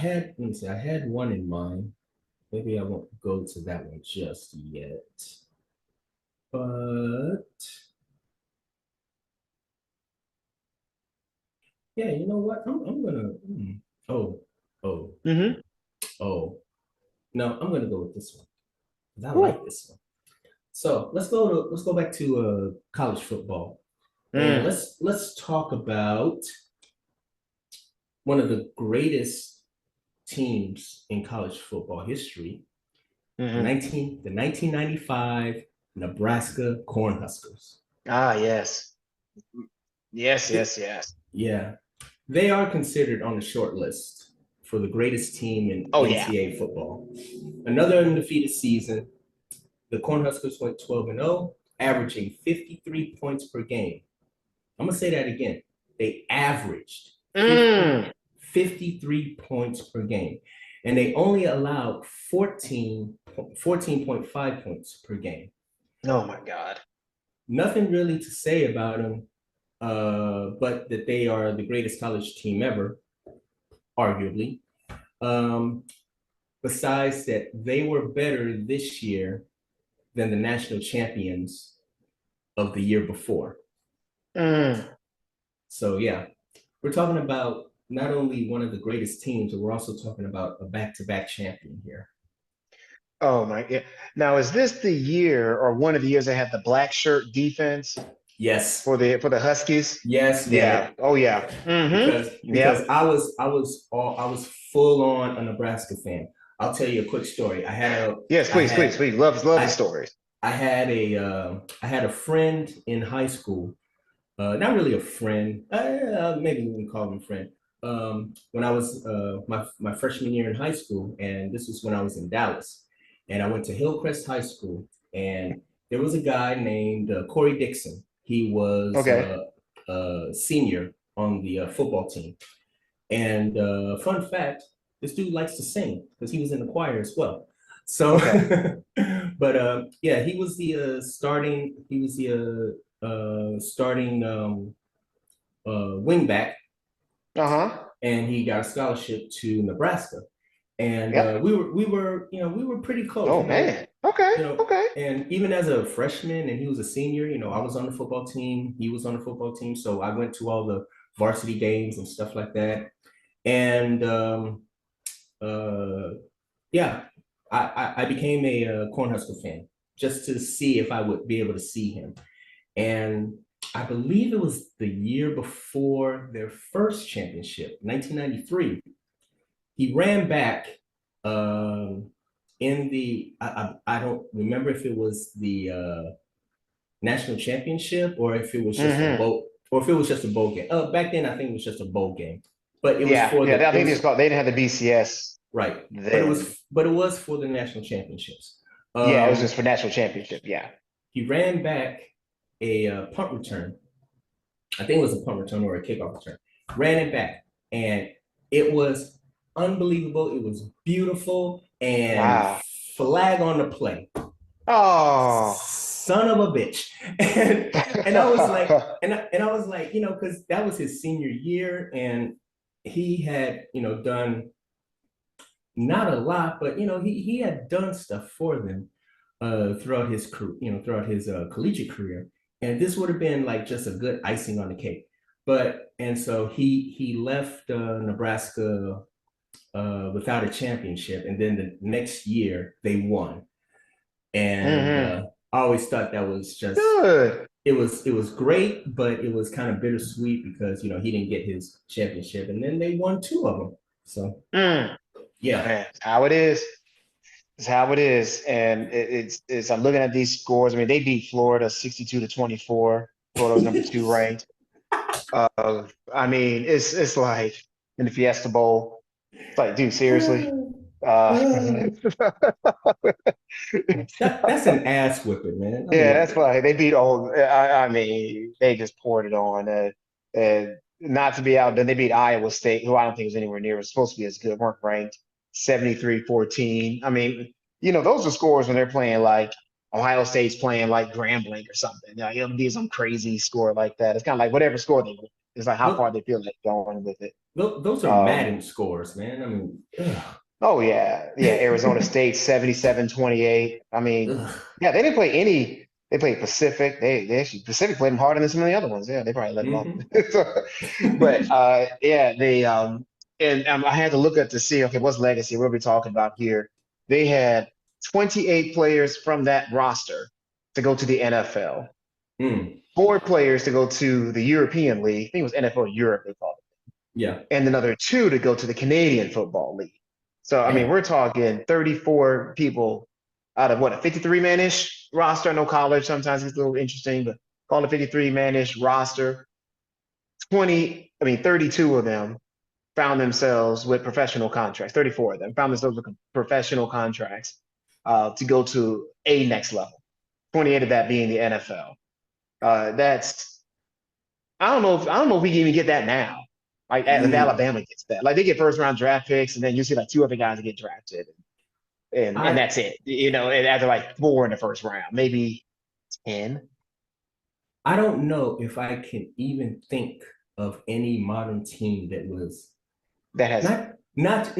let me see, I had one in mind. Maybe I won't go to that one just yet. But yeah, you know what? I'm gonna. Oh, oh, Mm-hmm. oh. No, I'm gonna go with this one because I like Cool. this one. So let's go back to college football, and Mm. let's talk about one of the greatest teams in college football history, Mm-hmm. the 1995 Nebraska Cornhuskers. Ah, yes. Yes, Th- yes, yes. yeah, they are considered on the short list for the greatest team in Oh, yeah. NCAA football. Another undefeated season, the Cornhuskers went 12-0, averaging 53 points per game. I'm going to say that again. They averaged 50, Mm. 53 points per game, and they only allowed 14.5 points per game. Oh, my God. Nothing really to say about them, but that they are the greatest college team ever, arguably. Um, Besides that, they were better this year than the national champions of the year before. Mm. So yeah, we're talking about not only one of the greatest teams, but we're also talking about a back-to-back champion here. Oh, my God. Now, is this the year or one of the years they had the black shirt defense Yes, for the Huskies? yes, Yeah. and Oh, yeah. Mm-hmm. because Yep. I was full on a Nebraska fan. I'll tell you a quick story. Yes, I please, please, had please. Love the I stories. I had a friend in high school. Not really a friend. Maybe we can call him a friend. When I was my freshman year in high school, and this was when I was in Dallas, and I went to Hillcrest High School, and there was a guy named Corey Dixon. He was Okay. a senior on the football team, and fun fact, this dude likes to sing because he was in the choir as well. So, Okay. but yeah, he was the starting. He was the starting wingback, Uh-huh. and he got a scholarship to Nebraska. And Yep. we were pretty close. Oh, man. Okay. Okay. And even as a freshman, and he was a senior. I was on the football team. He was on the football team, so I went to all the varsity games and stuff like that. And uh, yeah, I became a Cornhusker fan just to see if I would be able to see him. And I believe it was the year before their first championship, 1993. He ran back in I don't remember if it was the national championship or if it was just a Mm-hmm. bowl game. Back then I think it was just a bowl game, but Yeah. Yeah. I it think was they didn't have the BCS right, then. but it was for the national championships. Yeah, it was just Um, for national championship. Yeah. he ran back a punt return. I think it was a punt return or a kickoff return. Ran it back, and it was unbelievable. It was beautiful, and Wow. flag on the play. Oh. Son of a bitch. And I was like, and I was like, because that was his senior year, and he had, done not a lot, but he had done stuff for them throughout his career, throughout his collegiate career, and this would have been like just a good icing on the cake. But and so he left Nebraska without a championship, and then the next year they won, and Hmm. I always thought that was just Good. it was great, but it was kind of bittersweet because he didn't get his championship, and then they won two of them. So Mm. yeah, Man, it's how it is. It's how it is. And it's I'm looking at these scores. I mean, they beat Florida 62-24. Florida's number two ranked. I mean, it's like in the Fiesta Bowl. It's like, dude, seriously. Uh, that's an ass whipping, man. I yeah, mean, that's why they beat all. I mean, they just poured it on. Not to be outdone, they beat Iowa State, who I don't think was anywhere near was supposed to be as good, weren't ranked 73-14. I mean, those are scores when they're playing like Ohio State's playing like Grambling or something. It'll be some crazy score like that. It's kind of like whatever score they win. It's like how far Look, they feel like going with it. those are Um, Madden scores, man. I mean, oh yeah, yeah. Arizona State 77-28. I mean, ugh. yeah, they didn't play any. They played Pacific. They actually Pacific played them harder than some of the other ones. Yeah, they probably let them off. Mhm. So, but yeah, they and I had to look up to see, okay, what's legacy? What are we talking about here? They had 28 players from that roster to go to the NFL, Mm, 4 players to go to the European League. I think it was NFL Europe they called yeah, it, and another 2 to go to the Canadian Football League. So I mean, damn. we're talking 34 people out of what, a 53-man-ish roster. No college sometimes it's a little interesting, but call it 53-man-ish roster. 32 of them found themselves with professional contracts. 34 of them found themselves with professional contracts to go to a next level. 28 of that being the NFL. That's I don't know if we can even get that now. Like if Mm, Alabama gets that, like they get first round draft picks, and then you see like 2 other guys that get drafted, and I that's it. You know, and after like 4 in the first round, maybe 10 I don't know if I can even think of any modern team that was that has. not not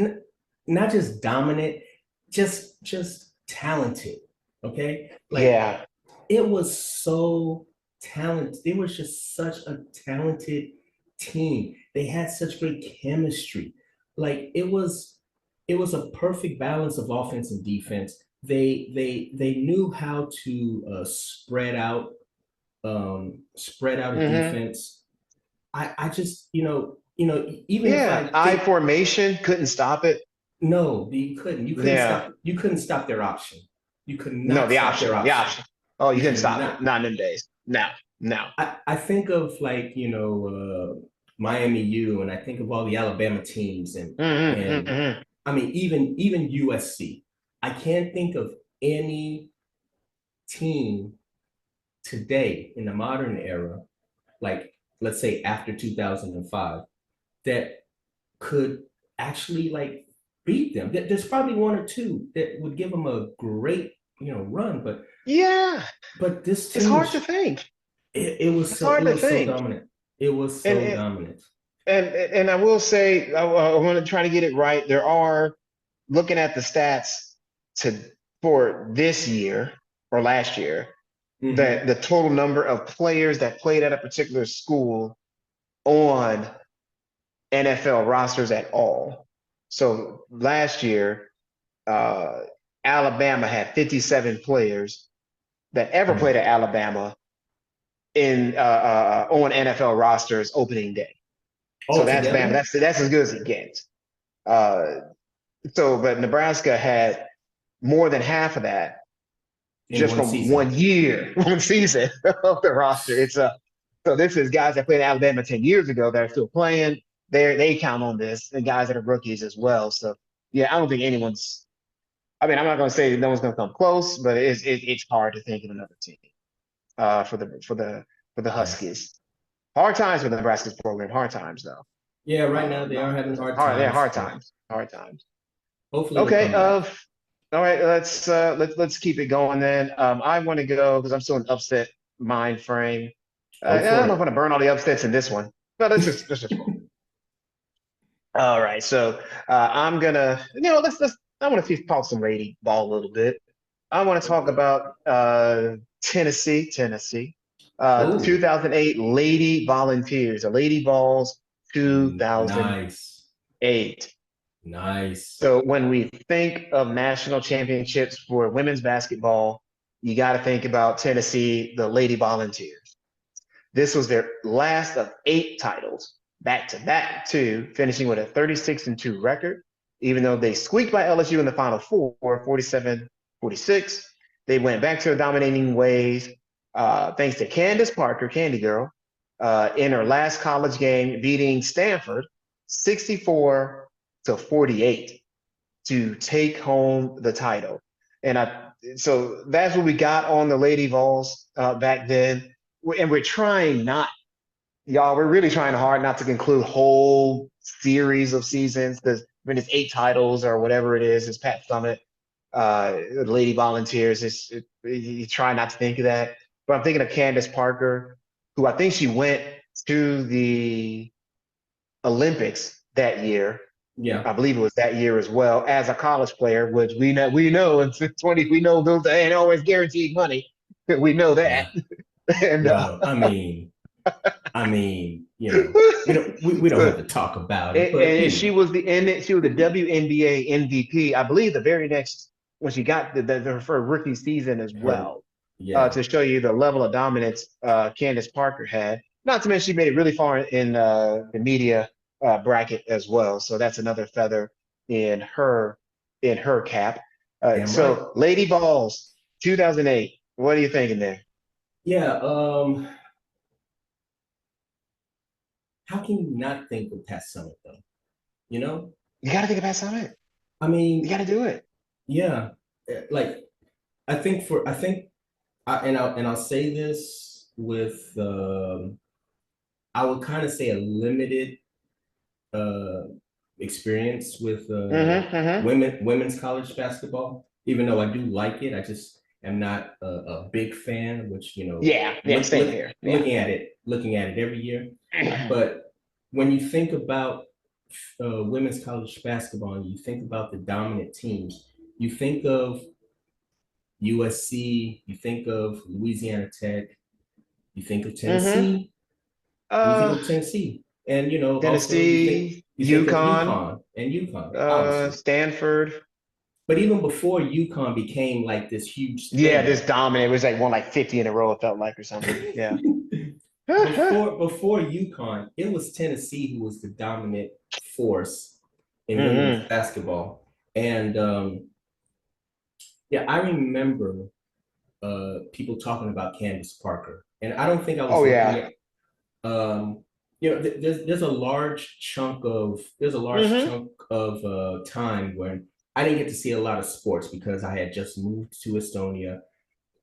not just dominant, just talented. Okay, like Yeah. it was so talented. It was just such a talented team. They had such great chemistry. Like it was a perfect balance of offense and defense. They knew how to spread out a Hmm. defense. I just even if Yeah. I I think formation couldn't stop it. no, Yeah. you couldn't stop their option. You could No, not stop their the option. option. Oh, you You couldn't could stop it. not. Not in them days. No, no. I think of like Miami U, and I think of all the Alabama teams, Hmm. and Hmm. I mean even USC. I can't think of any team today in the modern era, like let's say after 2005, that could actually like beat them. There's probably one or two that would give them a great run, Yeah. but this It's team hard to was think. It's it hard to was so think. dominant. It was And so dominant. and I will say I want to try to get it right. There are, looking at the stats to for this year or last year, that Mm-hmm. the total number of players that played at a particular school on NFL rosters at all. So last year, uh, Alabama had 57 players that ever played Mm. at Alabama in on NFL rosters opening day. So All that's Bama. together That's as good as it gets. Uh, but Nebraska had more than half of that in just one from season. 1 year, 1 season of the roster. It's so this is guys that played Alabama 10 years ago that are still playing. They count on this, and guys that are rookies as well. So yeah, I don't think anyone's. I mean, I'm not going to say no one's going to come close, but it's hard to think of another team for the Yeah. Huskies. Hard times for the Nebraska's program. Hard times though. Yeah, right now they are having hard Hard, yeah, times, hard but times. Hard times. hopefully they'll Okay. come back. All right. Let's keep it going then. I want to go because I'm still in upset mind frame. Go I don't for know if I'm gonna burn all the upsets in this one, but let's just roll. it. All right. So I'm gonna, let's. I want to talk some Lady Ball a little bit. I want to talk about Tennessee, Oh, 2008 Lady Volunteers, the Lady Balls 2008. nice. Nice. So when we think of national championships for women's basketball, you got to think about Tennessee, the Lady Volunteers. This was their last of 8 titles, back to back, too, finishing with a 36-2 record. Even though they squeaked by LSU in the Final Four, 47-46, they went back to their dominating ways, thanks to Candace Parker, Candy Girl, in her last college game, beating Stanford 64-48 to take home the title. So that's what we got on the Lady Vols back then. And we're trying not, y'all, we're really trying hard not to conclude whole series of seasons because when it's 8 titles or whatever it is, it's Pat Summit, Lady Volunteers. You try not to think of that. But I'm thinking of Candace Parker, who I think she went to the Olympics that year. Yeah. I believe it was that year as well as a college player, which we know in 20 we know those ain't always guaranteed money. We know that. Yeah. And Well, we don't have so to talk about it, but and she was the WNBA MVP, I believe, the very next when she got her rookie season as her, well. yeah, To show you the level of dominance Candace Parker had. Not to mention she made it really far in the media bracket as well. So that's another feather in her cap. damn right. So Lady Balls, 2008. What are you thinking there? Yeah. How can you not think of Pat Summitt though? You know, You got to think about something. I You mean, got to do it. yeah, like I think, and I'll say this with, I would kind of say a limited uh, experience with Mm-hmm. women's college basketball. Even though I do like it, I just am not a big fan. Which Yeah, yeah, same here. Yeah. looking at it every year. But when you think about women's college basketball, and you think about the dominant teams, you think of USC, you think of Louisiana Tech, you think of Mm-hmm. Tennessee, and you think Uh, of Tennessee, and also Tennessee, you think of UConn, UConn and UConn, obviously. Stanford. But even before UConn became like this huge Yeah, thing, this dominant. It was like won like 50 in a row, it felt like, or something. Yeah. before UConn, it was Tennessee who was the dominant force in women's Hmm. basketball. And yeah, I remember people talking about Candace Parker, and I don't think I was Oh looking yeah. at there's a large chunk of Hmm. time when I didn't get to see a lot of sports because I had just moved to Estonia.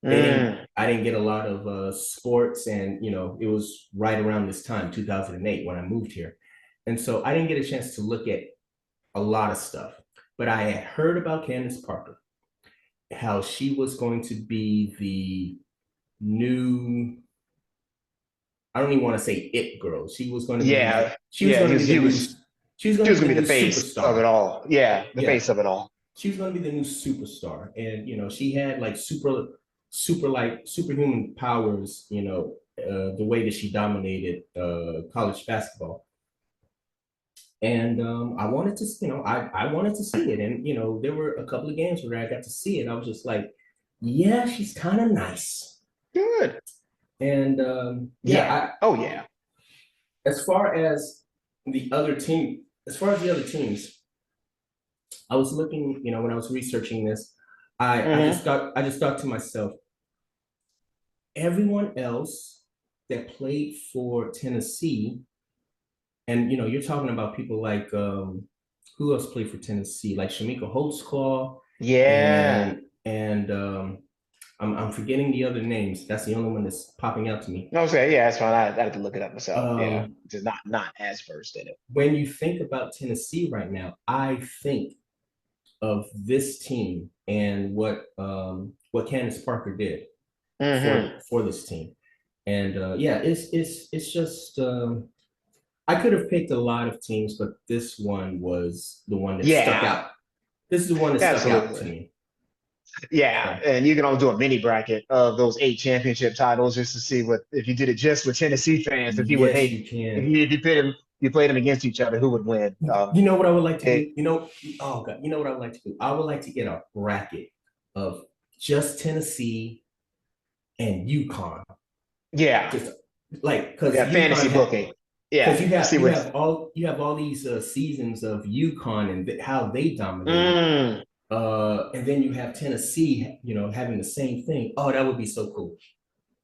Mm. I didn't get a lot of sports, and it was right around this time, 2008, when I moved here, and so I didn't get a chance to look at a lot of stuff. But I had heard about Candace Parker, how she was going to be the new, I don't even want to say it girl. Yeah. She was Yeah. going to be the new She was gonna be the face of it superstar. all. Yeah, the Yeah, face of it all. she was going to be the new superstar, and she had like superhuman powers. The way that she dominated college basketball, and I wanted to, I wanted to see it, and there were a couple of games where I got to see it. I was just like, yeah, she's kind of nice, Good. and yeah, Yeah. Oh yeah. as far as as far as the other teams, I was looking, when I was researching this, Hmm. I just thought to myself, everyone else that played for Tennessee, and you're talking about people like, who else played for Tennessee, like Shamika Holtzclaw, Yeah. and I'm forgetting the other names. That's the only one that's popping out to me. No, say yeah, that's fine. I had to look it up myself. Yeah, Um, just not as versed in it. when you think about Tennessee right now, I think of this team and what Candace Parker did Hmm. for this team. And yeah, it's just, I could have picked a lot of teams, but this one was the one that stuck Yeah, out. This is the one that stuck out to absolutely. me. Yeah, So and you can always do a mini bracket of those 8 championship titles just to see what if you did it just with Tennessee fans, if you would yes, hate you can. if you played them against each other, who would win? You know what I would like to It, do? Oh God, you know what I would like to do? I would like to get a bracket of just Tennessee and UConn. yeah, Just like, because yeah, fantasy booking. Yeah, see what. you have all these seasons of UConn and how they dominated. Mm, And then you have Tennessee, having the same thing. Oh, that would be so cool.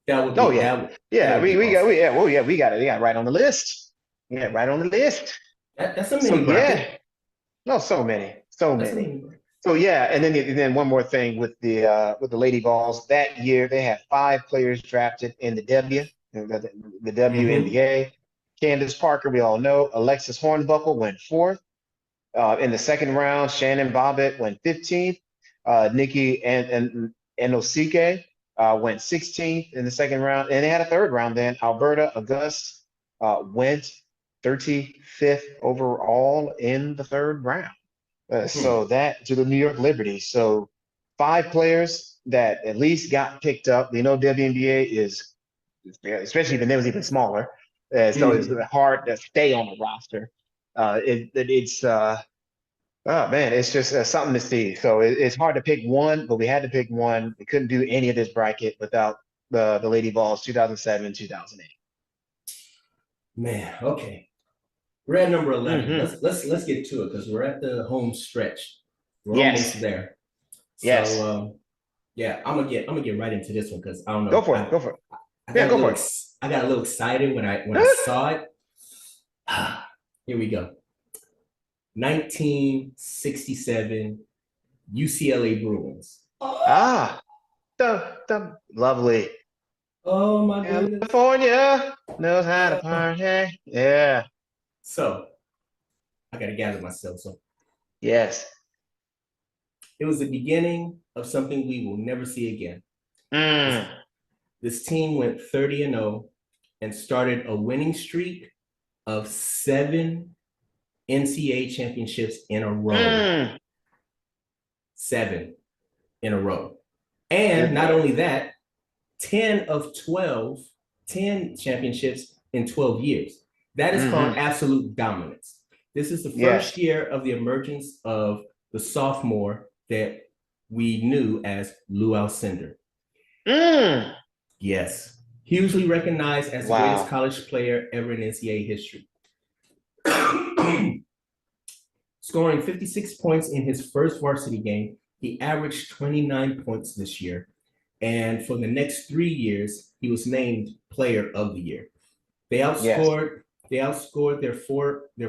That would oh be yeah, that yeah. would be We got awesome. we yeah well yeah we got right on the list. Yeah, right on the list. That's a So mini bracket. yeah, no, so many, so That's a many. mini bracket. So yeah, and then one more thing with the Lady Vols that year they had 5 players drafted in the Mm-hmm. WNBA. Candace Parker, we all know. Alexis Hornbuckle went fourth. In the second round, Shannon Bobbitt went 15th. Nikki and Enosike went 16th in the second round, and they had a third round then. Alberta Auguste went 35th overall in the third round. Hmm. So that to the New York Liberty. So five players that at least got picked up. You know, WNBA is, especially when it was even smaller. So it's Hmm. hard to stay on the roster. It's oh man, it's just something to see. So it's hard to pick one, but we had to pick one. We couldn't do any of this bracket without the Lady Vols 2007, 2008. Man, okay. We're at number 11. Mm-hmm. Let's get to it because we're at the home stretch. We're almost Yes, there. So yes. yeah, I'm gonna get right into this one because I don't Go know. for it. Go for it. I Yeah, got a go little for it. I got a little excited when I saw it. Here we go. 1967 UCLA Bruins. Ah, the lovely Oh my goodness. California knows how to Uh, party. Yeah. so I gotta gather myself. So Yes. it was the beginning of something we will never see again. This, Mm, this team went 30-0 and started a winning streak of 7 NCAA championships in a row. mm. 7 in a row. And Good not Lord. only that, 10 of 12, 10 championships in 12 years. That is called Mm-hmm. absolute dominance. This is the first Yes. year of the emergence of the sophomore that we knew as Lou Alcindor. Mm. Yes, hugely recognized as the greatest Wow. college player ever in NCAA history. Scoring 56 points in his first varsity game, he averaged 29 points this year. And for the next 3 years, he was named Player of the Year. They Yes. outscored they outscored their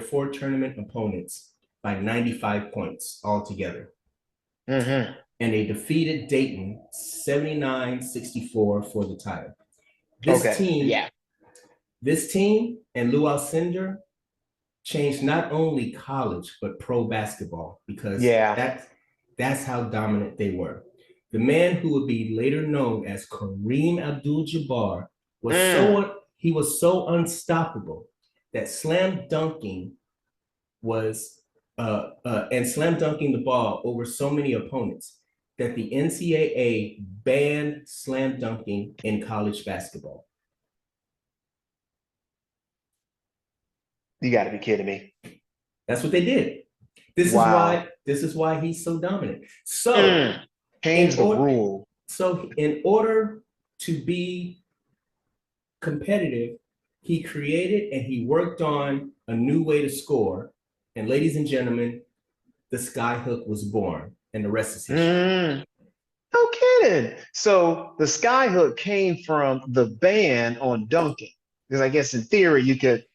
four tournament opponents by 95 points altogether. Mm-hmm. And they defeated Dayton 79-64 for the title. This Okay. team, Yeah. this team and Lou Alcindor changed not only college but pro basketball because Yeah. that's how dominant they were. The man who would be later known as Kareem Abdul-Jabbar Mm. was so unstoppable that slam dunking the ball over so many opponents that the NCAA banned slam dunking in college basketball. You got to be kidding me. That's what they did. Wow. This is why he's so dominant. So Mm. Change in the order rule. in order to be competitive, he created and he worked on a new way to score. And ladies and gentlemen, the sky hook was born, and the rest is history. Mm. No kidding. So the skyhook came from the ban on dunking. Because I guess in theory you could,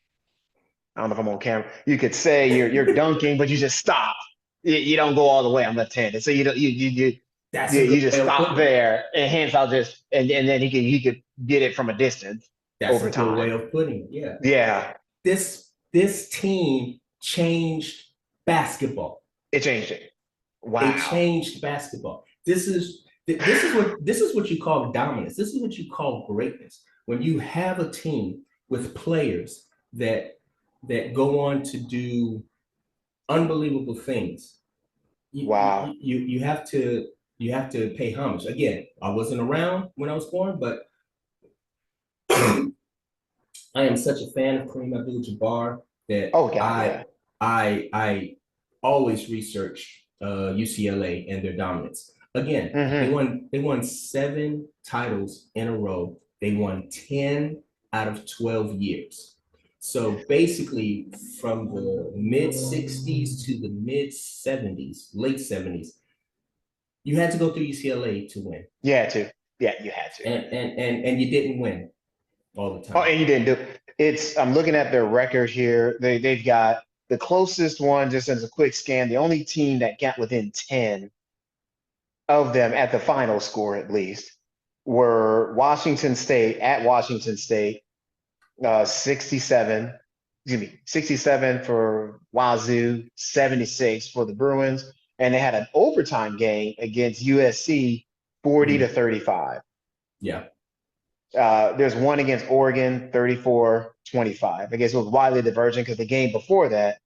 I don't know if I'm on camera, you could say you're dunking, but you just stop. You don't go all the way. I'm left-handed. So you don't That's a good you just way of stop putting it. there and hence I'll just and then he could get it from a distance That's a over good way time. of putting it. Yeah. Yeah, This team changed basketball. it changed it. They Wow. changed basketball. This is what you call dominance. This is what you call greatness. When you have a team with players that go on to do unbelievable things, Wow. you have to pay homage. Again, I wasn't around when I was born, but I am such a fan of Kareem Abdul-Jabbar that Oh God, yeah. I always research UCLA and their dominance. Again, Mm-hmm. they won 7 titles in a row. They won 10 out of 12 years. So basically, from the mid 60s to the mid 70s, late 70s, you had to go through UCLA to win, You had to. Yeah, you had to. and you didn't win all the Oh, time. and you didn't do it's. I'm looking at their record here. They've got the closest one, just as a quick scan. The only team that got within 10 of them at the final score, at least, were Washington State at Washington State, 67. Excuse me, 67 for Wazoo, 76 for the Bruins, and they had an overtime game against USC, 40 to Mm, 35. yeah. There's one against Oregon, 34-28. 25. I guess it was widely divergent because the game before that,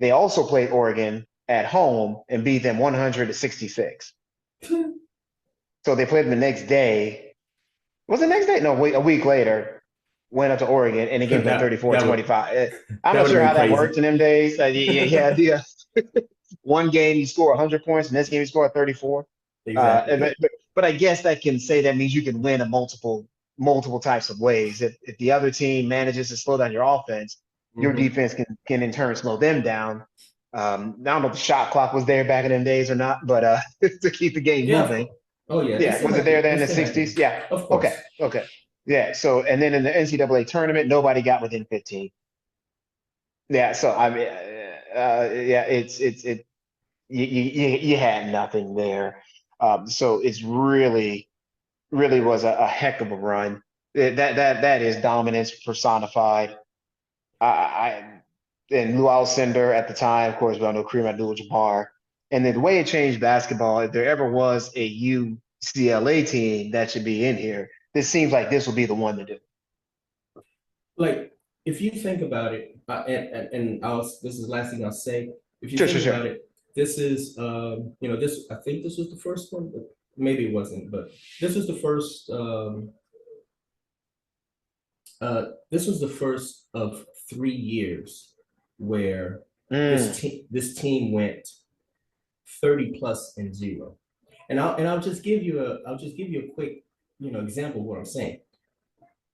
they also played Oregon at home and beat them 100-66. So they played them the next day. Was it the next day? No, wait, a week later, went up to Oregon and the game was like that 34 that would 25. I'm that not would have sure been how that crazy. worked in them days. Yeah. One game you score 100 points, and this game you score 34. Exactly. But I guess that can say that means you can win a multiple types of ways. If the other team manages to slow down your offense, your Hmm. defense can in turn slow them down. I don't know if the shot clock was there back in them days or not, but to keep the game Yeah. moving. Oh yeah. It Yeah, still was it had to. there then It in the still had to be. 60s? Yeah. Of Okay. course. Okay. Yeah. So and then in the NCAA tournament, nobody got within 15. Yeah. So I mean, yeah, it you had nothing there. So it's really was a heck of a run. That is dominance personified. I and Lou Alcindor at the time, of course, we all know Kareem Abdul-Jabbar, and then the way it changed basketball. If there ever was a UCLA team that should be in here, this seems like this will be the one to do. Like if you think about it, and I'll this is the last thing I'll say. If you Sure, sure, think sure. about it, this is this I think this was the first one, but maybe it wasn't, but this was the first this was the first of 3 years where Mm, this team went 30 plus and zero. And I'll just give you a quick example of what I'm saying.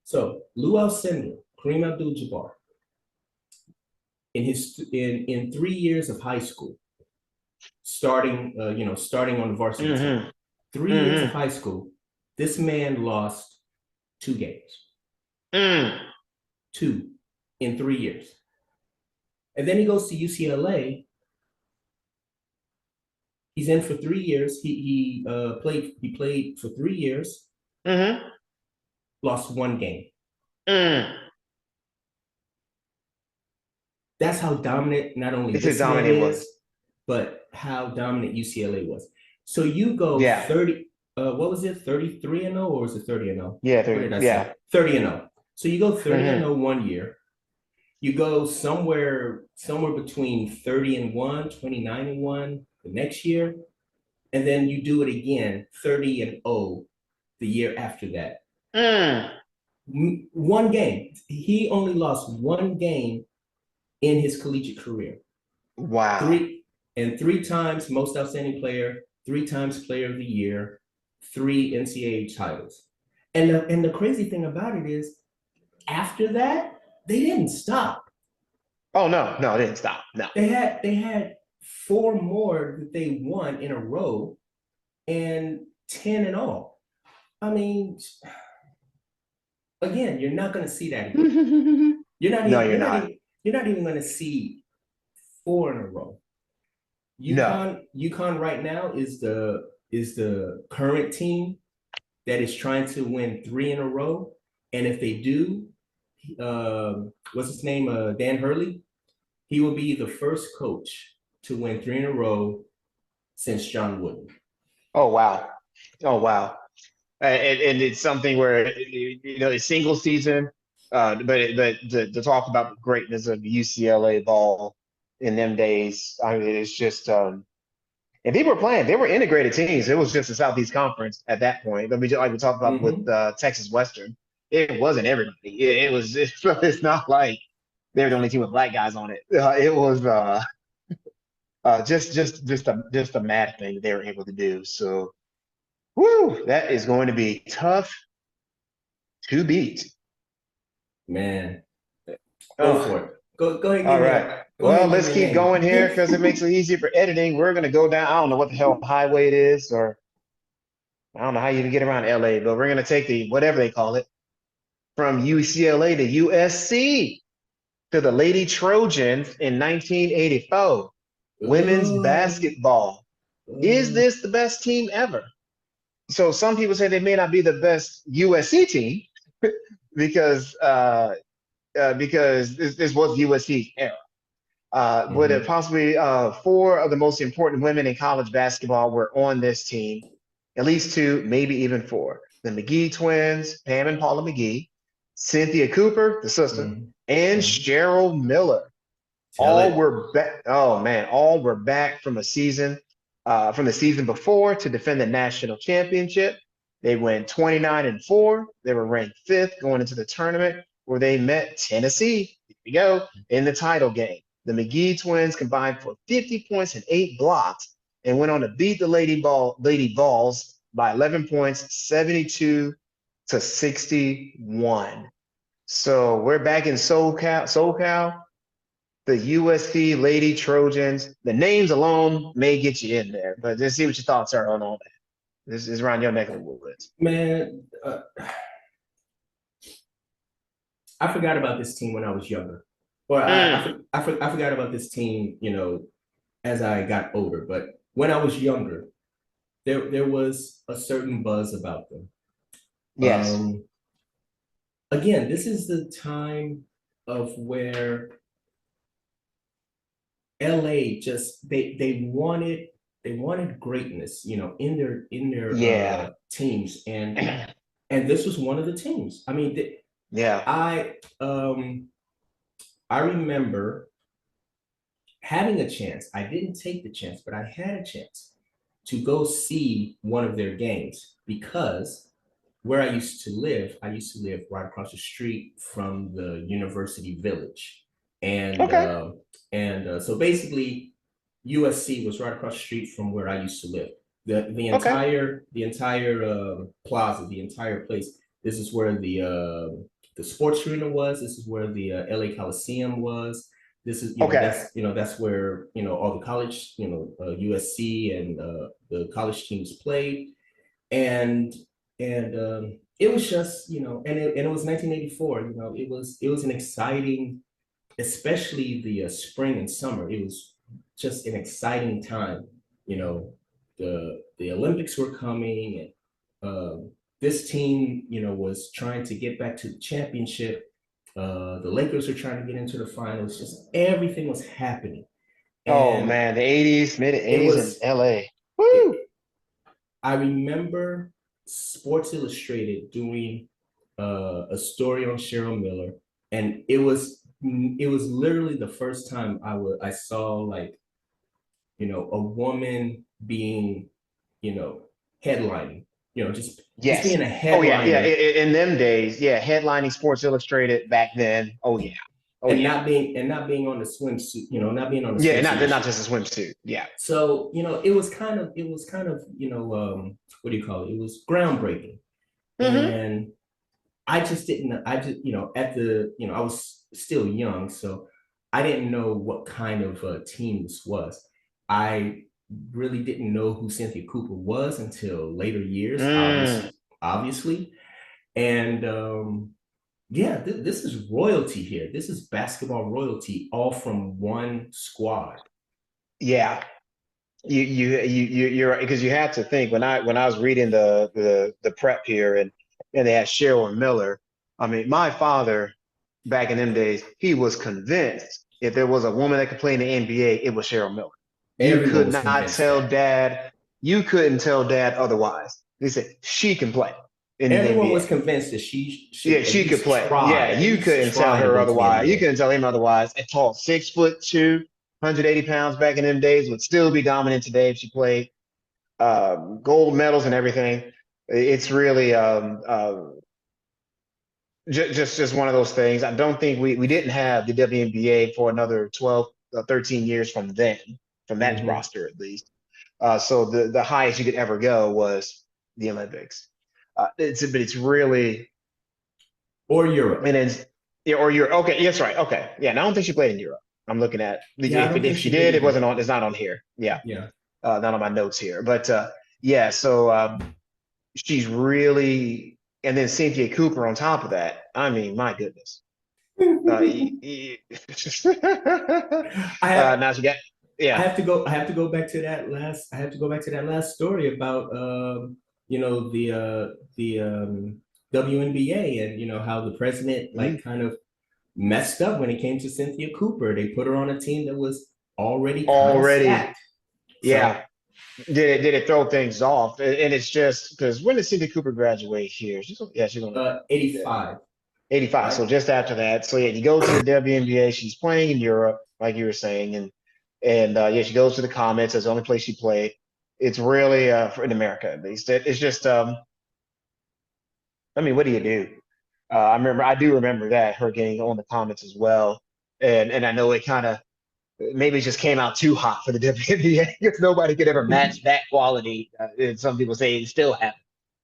So Lou Alcindor, Kareem Abdul-Jabbar, in 3 years of high school, starting on the varsity team, mm-hmm, 3 years of mm-hmm, high school, this man lost 2 games, mm. two in 3 years, and then he goes to UCLA. He's in for 3 years. He played for 3 years, Mm-hmm. lost 1 game. Mm. That's how dominant not only This is this man dominant was. is, but how dominant UCLA was. So you go Yeah. 30, what was it, 33 and 0, or was it 30 and 0? Yeah. What did I say? Yeah. 30 and 0. So you go 30 and Mm-hmm. 0 1 year. You go somewhere between 30 and 1, 29 and 1 the next year, and then you do it again, 30 and 0 the year after that. Mm. 1 game. He only lost 1 game in his collegiate career. Wow. Three times most outstanding player, 3 times player of the year, 3 NCAA titles. And the crazy thing about it is, after that, they didn't stop. Oh no, no, it didn't stop. No. They had 4 more that they won in a row, and 10 in all. I mean, again, you're not going to see that again. You're not No, even you're you're not not. even you're not even going to see 4 in a row. No. UConn right now is the current team that is trying to win 3 in a row. And if they do, what's his name? Dan Hurley. He will be the first coach to win 3 in a row since John Wooden. Oh wow. Oh wow. And it's something where it's single season, but to talk about the greatness of UCLA ball in them days, I mean, it's just and people were playing. They were integrated teams. It was just the Southeast Conference at that point. I mean, like we talked about with Mm-hmm. Texas Western, it wasn't everybody. It was. It's not like they were the only team with black guys on it. It was just a mad thing they were able to do. So, whoo, that is going to be tough to beat. Man, go Oh, for it. Go ahead and all give me right. a go ahead Well, and give let's me a keep going here name. because it makes it easier for editing. We're gonna go down. I don't know what the hell highway it is, or I don't know how you even get around LA, but we're gonna take the whatever they call it from UCLA to USC to the Lady Trojans in 1984. Women's Oh, basketball. Is oh. this the best team ever? So some people say they may not be the best USC team because this was USC's era. Would it Mm-hmm. possibly 4 of the most important women in college basketball were on this team? At least 2, maybe even 4. The McGee twins, Pam and Paula McGee, Cynthia Cooper, the sister, Mhm. and Mhm. Cheryl Miller. Tell All it. were back. Oh man, all were back from the season before to defend the national championship. They went 29-4. They were ranked fifth going into the tournament where they met Tennessee. Here we go in the title game. The McGee twins combined for 50 points and 8 blocks and went on to beat the Lady Vols by 11 points, 72-61. So we're back in SoCal, the USC Lady Trojans. The names alone may get you in there, but just see what your thoughts are on all that. This is around your neck of the woods. Man, I forgot about this team when I was younger. Or Mm, I forgot about this team, as I got older. But when I was younger, there was a certain buzz about them. yes. Um, Again, this is the time of where LA just they wanted greatness, in their Yeah. teams, and this was one of the teams. I mean, Yeah. I remember having a chance. I didn't take the chance, but I had a chance to go see one of their games because where I used to live right across the street from the University Village, and Okay. uh, and so basically, USC was right across the street from where I used to live. Okay. The entire plaza, the entire place. This is where the sports arena was. This is where the LA Coliseum was. This is Okay. that's where all the college USC and the college teams played, and it was just and it was 1984. It was an exciting, especially the spring and summer. It was just an exciting time. You know, the Olympics were coming, and this team, was trying to get back to the championship. The Lakers were trying to get into the finals. Just everything was happening, Oh and man, the 80s, mid it 80s in was. LA. It, Woo! I remember Sports Illustrated doing a story on Cheryl Miller, and it was literally the first time I saw, like, a woman being, you know headlining, just Yes. being a Oh yeah, yeah. headliner, In them days, yeah, headlining Sports Illustrated back then. Oh yeah. Oh and yeah. not being on the swimsuit, not being on the Yeah, swimsuit not issue. just a swimsuit. Yeah. So it was kind of, what do you call it? It was groundbreaking, Mm-hmm. and I just, I was still young, so I didn't know what kind of team this was. I really didn't know who Cynthia Cooper was until later years, Mm. obviously. And yeah, this is royalty here. This is basketball royalty, all from one squad. Yeah. You're right, because you had to think when I was reading the prep here and they had Cheryl Miller. I mean, my father back in them days, he was convinced if there was a woman that could play in the NBA, it was Cheryl Miller. You Everyone could was not convinced tell that. dad, you couldn't tell dad otherwise. They said she can play in the Everyone was NBA. convinced that she Yeah, should she could play. Yeah, at you least couldn't tell try to her go to the otherwise. You NBA. couldn't tell him otherwise. A tall 6'2", 180 pounds back in them days would still be dominant today if she played. Gold medals and everything. It's really just one of those things. I don't think we didn't have the WNBA for another 12, 13 years from then, from that Mm-hmm. roster at least. So the highest you could ever go was the Olympics. But it's really Or Europe. and then yeah, or you're okay. Yes, right. Okay, yeah. And I don't think she played in Europe. I'm looking at Yeah, I don't think if she she did did, it either. wasn't on. It's not on here. Yeah, Yeah. not on my notes here. But yeah, so she's really, and then Cynthia Cooper on top of that. I mean, my goodness. I have Now she got, yeah. I have to go back to that last I have to go back to that last story about the WNBA, and how the president, Mhm. like, kind of messed up when it came to Cynthia Cooper. They put her on a team that was already kind of Already, stacked. yeah. So Did it throw things off? And it's just because when did Cynthia Cooper graduate here? She's only, yeah, she's only 85. 85. Right. So just after that. So yeah, you go to the WNBA. She's playing in Europe, like you were saying, and yeah, she goes to the Comets. That's the only place she played. It's really in America at least. It's just I mean, what do you do? I do remember that her getting on the Comets as well, and I know it kind of maybe it just came out too hot for the WNBA because nobody could ever match that quality. And some people say it still haven't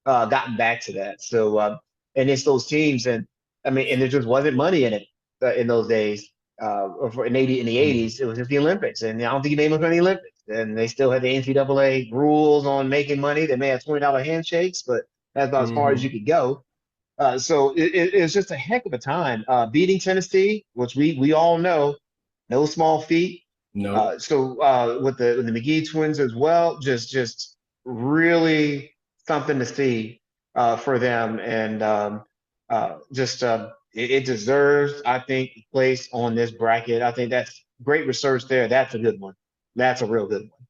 gotten back to that. So, and it's those teams, and I mean, and there just wasn't money in it in those days. In the Mm. '80s, it was just the Olympics, and I don't think you name them from the Olympics. And they still had the NCAA rules on making money. They may have $20 handshakes, but that's about as far as you Hmm. could go. So it's just a heck of a time. Beating Tennessee, which we all know, no small feat. Nope. With the McGee twins as well, just really something to see for them, and just it deserves, I think, a place on this bracket. I think that's great research there. That's a good one. That's a real good one.